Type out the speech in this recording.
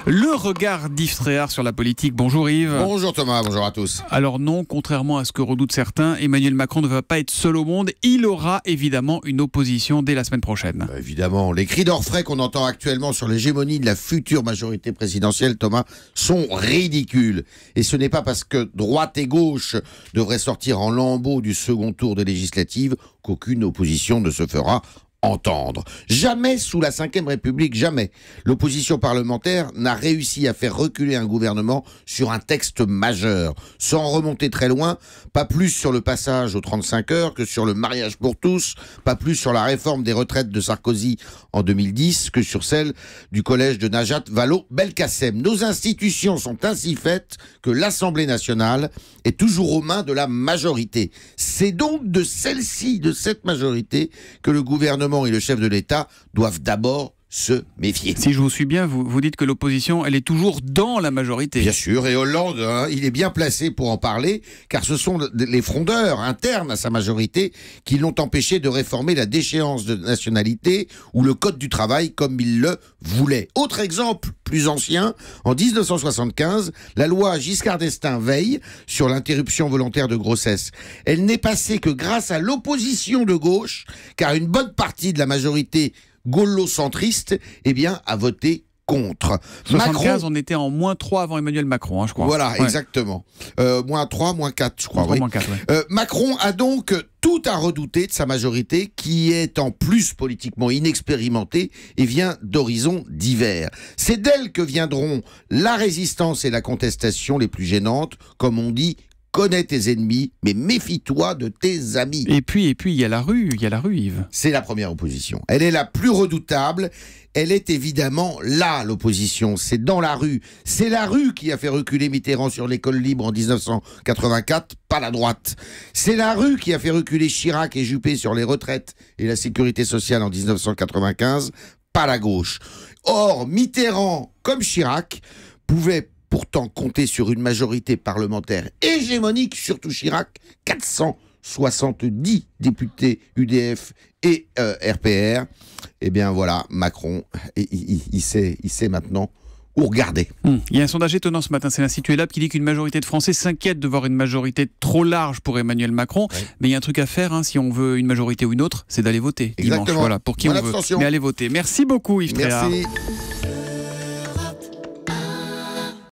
Le regard d'Yves Tréhard sur la politique. Bonjour Yves. Bonjour Thomas, bonjour à tous. Alors non, contrairement à ce que redoutent certains, Emmanuel Macron ne va pas être seul au monde. Il aura évidemment une opposition dès la semaine prochaine. Évidemment, les cris d'orfraie qu'on entend actuellement sur l'hégémonie de la future majorité présidentielle, Thomas, sont ridicules. Et ce n'est pas parce que droite et gauche devraient sortir en lambeaux du second tour des législatives qu'aucune opposition ne se fera entendre. Jamais sous la Ve République, jamais, l'opposition parlementaire n'a réussi à faire reculer un gouvernement sur un texte majeur. Sans remonter très loin, pas plus sur le passage aux 35 heures que sur le mariage pour tous, pas plus sur la réforme des retraites de Sarkozy en 2010 que sur celle du collège de Najat Vallaud-Belkacem. Nos institutions sont ainsi faites que l'Assemblée nationale est toujours aux mains de la majorité. C'est donc de celle-ci, de cette majorité, que le gouvernement et le chef de l'État doivent d'abord se méfier. Si je vous suis bien, vous dites que l'opposition, elle est toujours dans la majorité. Bien sûr, et Hollande, il est bien placé pour en parler, car ce sont les frondeurs internes à sa majorité qui l'ont empêché de réformer la déchéance de nationalité ou le code du travail comme il le voulait. Autre exemple, plus ancien, en 1975, la loi Giscard d'Estaing Veil sur l'interruption volontaire de grossesse. Elle n'est passée que grâce à l'opposition de gauche, car une bonne partie de la majorité gaulo-centriste, a voté contre. 75, on était en -3 avant Emmanuel Macron, je crois. Voilà, exactement. -3, -4, je crois. Oui. -4, ouais. Macron a donc tout à redouter de sa majorité, qui est en plus politiquement inexpérimentée et vient d'horizons divers. C'est d'elle que viendront la résistance et la contestation les plus gênantes, comme on dit. Connais tes ennemis, mais méfie-toi de tes amis. Et puis, il y a la rue, Yves. C'est la première opposition. Elle est la plus redoutable. Elle est évidemment là, l'opposition. C'est dans la rue. C'est la rue qui a fait reculer Mitterrand sur l'école libre en 1984, pas la droite. C'est la rue qui a fait reculer Chirac et Juppé sur les retraites et la sécurité sociale en 1995, pas la gauche. Or, Mitterrand, comme Chirac, pouvait pourtant compter sur une majorité parlementaire hégémonique, surtout Chirac, 470 députés UDF et RPR. Eh bien voilà, Macron, il sait maintenant où regarder. Il y a un sondage étonnant ce matin, c'est l'Institut Lab qui dit qu'une majorité de Français s'inquiète de voir une majorité trop large pour Emmanuel Macron. Ouais. Mais il y a un truc à faire, si on veut une majorité ou une autre, c'est d'aller voter. Exactement. Dimanche, voilà, pour qui on veut. Mais allez voter. Merci beaucoup Yves Tréhard. Merci.